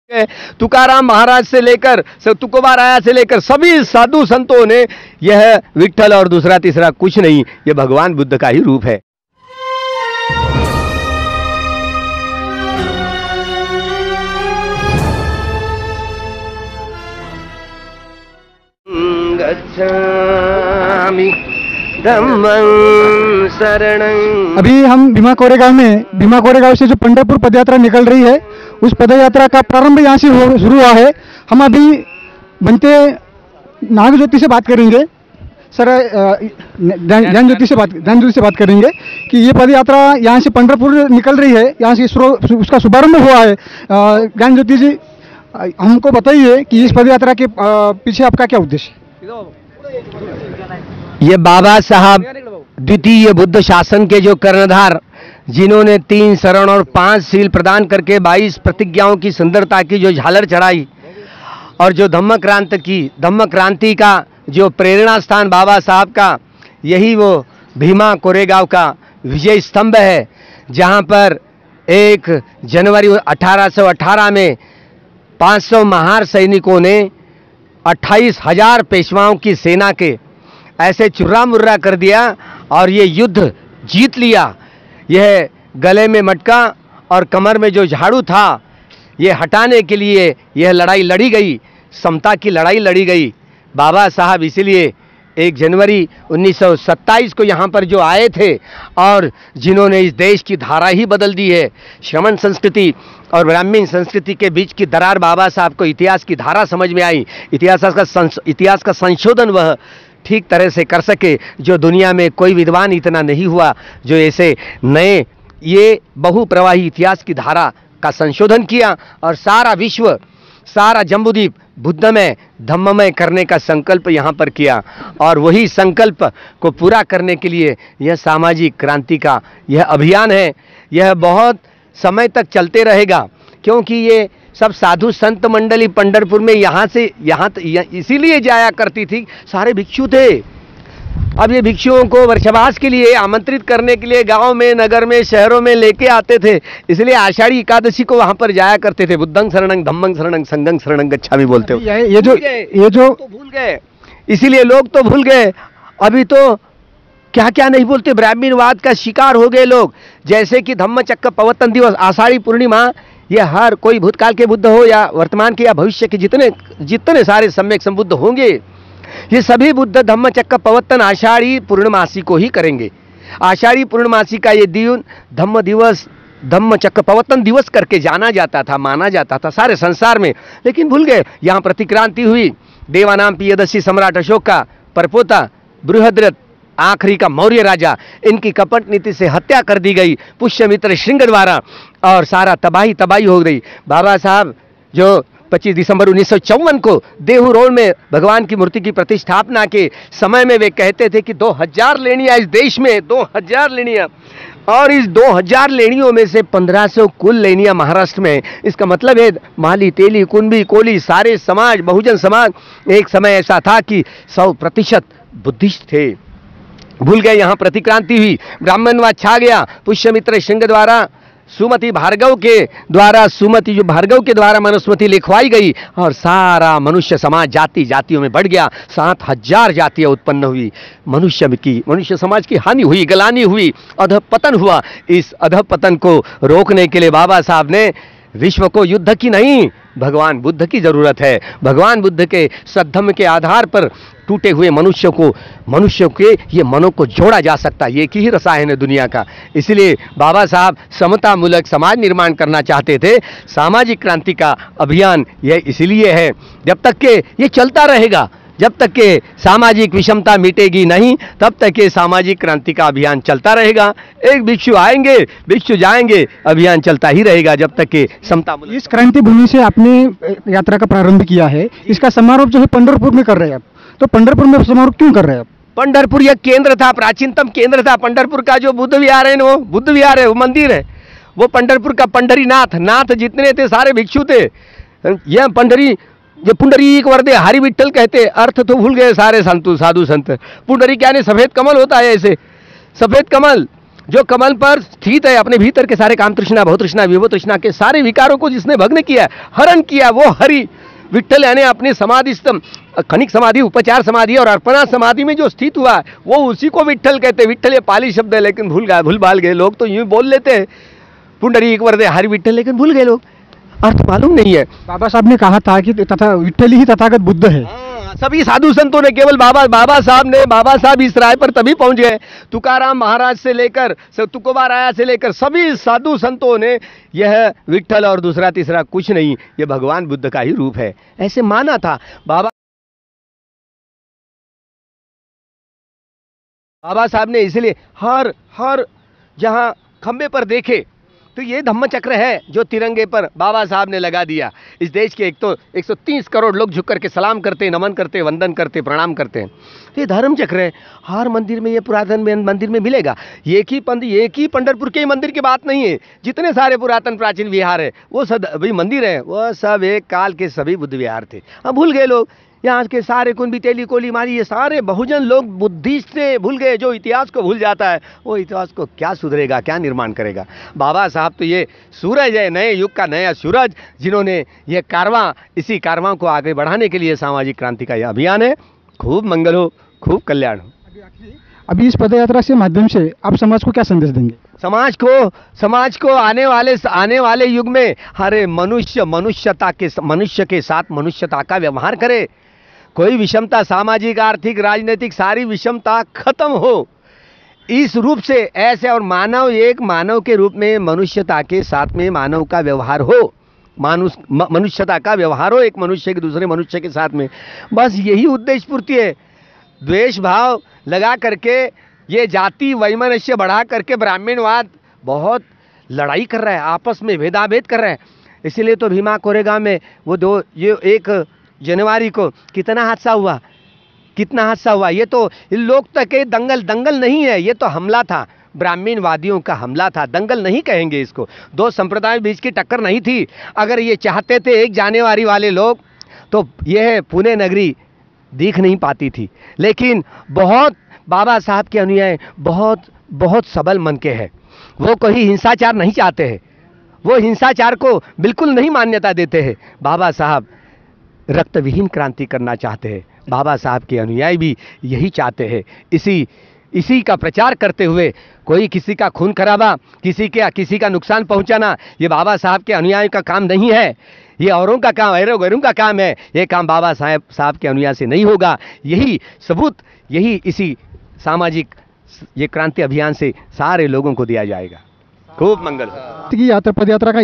तुकाराम महाराज से लेकर तुकोबा राया से लेकर सभी साधु संतों ने यह विट्ठल और दूसरा तीसरा कुछ नहीं, यह भगवान बुद्ध का ही रूप है। गच्छामि धम्मं शरणं। अभी हम भीमा कोरेगांव से जो पंढरपुर पदयात्रा निकल रही है, उस पदयात्रा का प्रारंभ यहाँ से शुरू हुआ है। हम अभी बनते नाग ज्योति से बात करेंगे, सर ज्ञान ज्योति से बात करेंगे कि ये पदयात्रा यहाँ से पंढरपुर निकल रही है, यहाँ से उसका शुभारंभ हुआ है। ज्ञान ज्योति जी, हमको बताइए कि इस पदयात्रा के पीछे आपका क्या उद्देश्य है? ये बाबा साहब द्वितीय बुद्ध शासन के जो कर्णधार, जिन्होंने 3 शरण और 5 शील प्रदान करके 22 प्रतिज्ञाओं की सुंदरता की जो झालर चढ़ाई, और जो धम्म क्रांति का जो प्रेरणा स्थान बाबा साहब का, यही वो भीमा कोरेगांव का विजय स्तंभ है, जहां पर 1 जनवरी 1818 में 500 महार सैनिकों ने 28,000 पेशवाओं की सेना के ऐसे चुर्रा मुर्रा कर दिया और ये युद्ध जीत लिया। यह गले में मटका और कमर में जो झाड़ू था, ये हटाने के लिए यह लड़ाई लड़ी गई, समता की लड़ाई लड़ी गई। बाबा साहब इसीलिए 1 जनवरी 1927 को यहाँ पर जो आए थे और जिन्होंने इस देश की धारा ही बदल दी है। श्रमण संस्कृति और ब्राह्मण संस्कृति के बीच की दरार बाबा साहब को इतिहास की धारा समझ में आई। इतिहास का संशोधन वह ठीक तरह से कर सके, जो दुनिया में कोई विद्वान इतना नहीं हुआ जो ऐसे नए ये बहुप्रवाही इतिहास की धारा का संशोधन किया और सारा विश्व, सारा जम्बूद्वीप बुद्धमय धम्ममय करने का संकल्प यहाँ पर किया। और वही संकल्प को पूरा करने के लिए यह सामाजिक क्रांति का यह अभियान है। यह बहुत समय तक चलते रहेगा, क्योंकि ये सब साधु संत मंडली पंढरपुर में यहाँ इसीलिए जाया करती थी, सारे भिक्षु थे। अब ये भिक्षुओं को वर्षवास के लिए आमंत्रित करने के लिए गांव में, नगर में, शहरों में लेके आते थे, इसलिए आषाढ़ी एकादशी को वहां पर जाया करते थे। बुद्धं शरणं धम्मं शरणं संघं शरणं गच्छामि बोलते हो। ये जो तो भूल गए, इसीलिए लोग तो भूल गए। अभी तो क्या क्या नहीं बोलते, ब्राह्मणवाद का शिकार हो गए लोग। जैसे कि धम्मचक्र प्रवर्तन दिवस, आषाढ़ी पूर्णिमा, ये हर कोई भूतकाल के बुद्ध हो या वर्तमान के या भविष्य के जितने सारे सम्यक संबुद्ध होंगे, ये सभी बुद्ध धम्मचक्र प्रवर्तन आषाढ़ी पूर्णमासी को ही करेंगे। आषाढ़ी पूर्णमासी का ये दिन धम्म दिवस, धम्मचक्र प्रवर्तन दिवस करके जाना जाता था, माना जाता था सारे संसार में, लेकिन भूल गए। यहाँ प्रतिक्रांति हुई। देवानाम पियदर्शी सम्राट अशोक का परपोता बृहद्रथ, आखिरी का मौर्य राजा, इनकी कपट नीति से हत्या कर दी गई पुष्यमित्र श्रृंग द्वारा, और सारा तबाही हो गई। बाबा साहब जो 25 दिसंबर 1954 को देहू रोड में भगवान की मूर्ति की प्रतिष्ठापना के समय में वे कहते थे कि 2000 लेनियां इस देश में, 2000 लेनियां, और इस 2000 लेनियों में से 1500 कुल लेनियां महाराष्ट्र में। इसका मतलब है माली, तेली, कुंभी, कोली, सारे समाज, बहुजन समाज, एक समय ऐसा था कि 100% बुद्धिस्ट थे। भूल गए। यहाँ प्रतिक्रांति हुई, ब्राह्मणवाद छा गया। पुष्यमित्र श्रृंग द्वारा सुमति भार्गव के द्वारा मनुस्मृति लिखवाई गई और सारा मनुष्य समाज जातियों में बढ़ गया। 7000 जातियां उत्पन्न हुई। मनुष्य समाज की हानि हुई, गलानी हुई, अधपतन हुआ। इस अधपतन को रोकने के लिए बाबा साहब ने विश्व को युद्ध की नहीं, भगवान बुद्ध की जरूरत है। भगवान बुद्ध के सद्धम्म के आधार पर टूटे हुए मनुष्य के ये मनों को जोड़ा जा सकता है। ये एक ही रसायन है दुनिया का। इसलिए बाबा साहब समता मूलक समाज निर्माण करना चाहते थे। सामाजिक क्रांति का अभियान यह इसलिए है, जब तक के ये चलता रहेगा, जब तक के सामाजिक विषमता मिटेगी नहीं, तब तक ये सामाजिक क्रांति का अभियान चलता रहेगा। एक भिक्षु आएंगे, भिक्षु जाएंगे, अभियान चलता ही रहेगा जब तक के समता। इस क्रांति भूमि से आपने यात्रा का प्रारंभ किया है, इसका समारोह जो है पंढरपुर में कर रहे हैं आप, तो पंढरपुर में समारोह क्यों कर रहे हैं आप? पंढरपुर यह केंद्र था, प्राचीनतम केंद्र था। पंढरपुर का जो बुद्ध विहार है, वो बुद्ध विहार है, वो मंदिर है, वो पंढरपुर का पंढरीनाथ जितने थे सारे भिक्षु थे। यह जो पुंडरीक वरदे हरि विठ्ठल कहते, अर्थ तो भूल गए सारे साधु संत। पुंडरी क्या नहीं, सफेद कमल होता है, ऐसे सफेद कमल जो कमल पर स्थित है, अपने भीतर के सारे काम तृष्णा, भव तृष्णा, विभव तृष्णा के सारे विकारों को जिसने भग्न किया, हरण किया, वो हरि विट्ठल यानी अपनी समाधि खनिक समाधि, उपचार समाधि और अर्पणा समाधि में जो स्थित हुआ वो उसी को विट्ठल कहते हैं। विट्ठल ये पाली शब्द है, लेकिन भूल भाल गए लोग, तो यूं बोल लेते हैं पुंडरीक वरदे हरि विट्ठल, लेकिन भूल गए लोग, अर्थ मालूम नहीं है। बाबा साहब ने कहा था कि तथा विट्ठल ही तथागत बुद्ध है। सभी साधु संतों ने केवल बाबा साहब इस राय पर तभी पहुंच गए, तुकाराम महाराज से लेकर तुकोबा राया से लेकर सभी साधु संतों ने यह विट्ठल और दूसरा तीसरा कुछ नहीं, यह भगवान बुद्ध का ही रूप है, ऐसे माना था। बाबा साहब ने इसलिए हर जहां खंबे पर देखे तो ये धम्म चक्र है जो तिरंगे पर बाबा साहब ने लगा दिया। इस देश के 130 करोड़ लोग झुक करके सलाम करते, नमन करते, वंदन करते, प्रणाम करते हैं। तो ये धर्म चक्र है, हर मंदिर में, ये पुरातन मंदिर में मिलेगा। एक ही पंढरपुर के मंदिर की बात नहीं है, जितने सारे पुरातन प्राचीन विहार है वो सब अभी मंदिर है, वो सब एक काल के सभी बुद्ध विहार थे। अब भूल गए लोग, यहाँ के सारे कुंभी, तेली, कोली, मारी, ये सारे बहुजन लोग बुद्धिस्ट से भूल गए। जो इतिहास को भूल जाता है वो इतिहास को क्या सुधरेगा, क्या निर्माण करेगा। बाबा साहब तो ये सूरज है, नए युग का नया सूरज, जिन्होंने ये कारवां, इसी कारवां को आगे बढ़ाने के लिए सामाजिक क्रांति का यह अभियान है। खूब मंगल हो, खूब कल्याण हो। अभी इस पदयात्रा से माध्यम से आप समाज को क्या संदेश देंगे? समाज को आने वाले युग में हरे मनुष्य के साथ मनुष्यता का व्यवहार करे। कोई विषमता, सामाजिक, आर्थिक, राजनीतिक, सारी विषमता खत्म हो इस रूप से, ऐसे, और मानव के रूप में मनुष्यता के साथ में मानव का व्यवहार हो, मनुष्यता का व्यवहार हो एक मनुष्य के दूसरे मनुष्य के साथ में। बस यही उद्देश्य पूर्ति है। द्वेष भाव लगा करके, ये जाति वैमनस्य बढ़ा करके ब्राह्मणवाद बहुत लड़ाई कर रहा है, आपस में भेदाभेद कर रहा है। इसीलिए तो भीमा कोरेगांव में वो ये 1 जनवरी को कितना हादसा हुआ। ये तो लोग तक दंगल नहीं है, ये तो हमला था, ब्राह्मणवादियों का हमला था। दंगल नहीं कहेंगे इसको, 2 संप्रदायों बीच की टक्कर नहीं थी। अगर ये चाहते थे 1 जनवरी वाले लोग, तो यह पुणे नगरी दिख नहीं पाती थी। लेकिन बहुत बाबा साहब के अनुयायी बहुत सबल मन के हैं, वो कोई हिंसाचार नहीं चाहते हैं, वो हिंसाचार को बिल्कुल नहीं मान्यता देते हैं। बाबा साहब रक्तविहीन क्रांति करना चाहते हैं। बाबा साहब के अनुयायी भी यही चाहते हैं। इसी का प्रचार करते हुए कोई किसी का खून खराबा, किसी का नुकसान पहुंचाना, ये बाबा साहब के अनुयायी का काम नहीं है। ये औरों का काम, गैरों का काम है। ये काम बाबा साहब के अनुयायी से नहीं होगा। यही सबूत, इसी सामाजिक ये क्रांति अभियान से सारे लोगों को दिया जाएगा। खूब मंगल। पदयात्रा का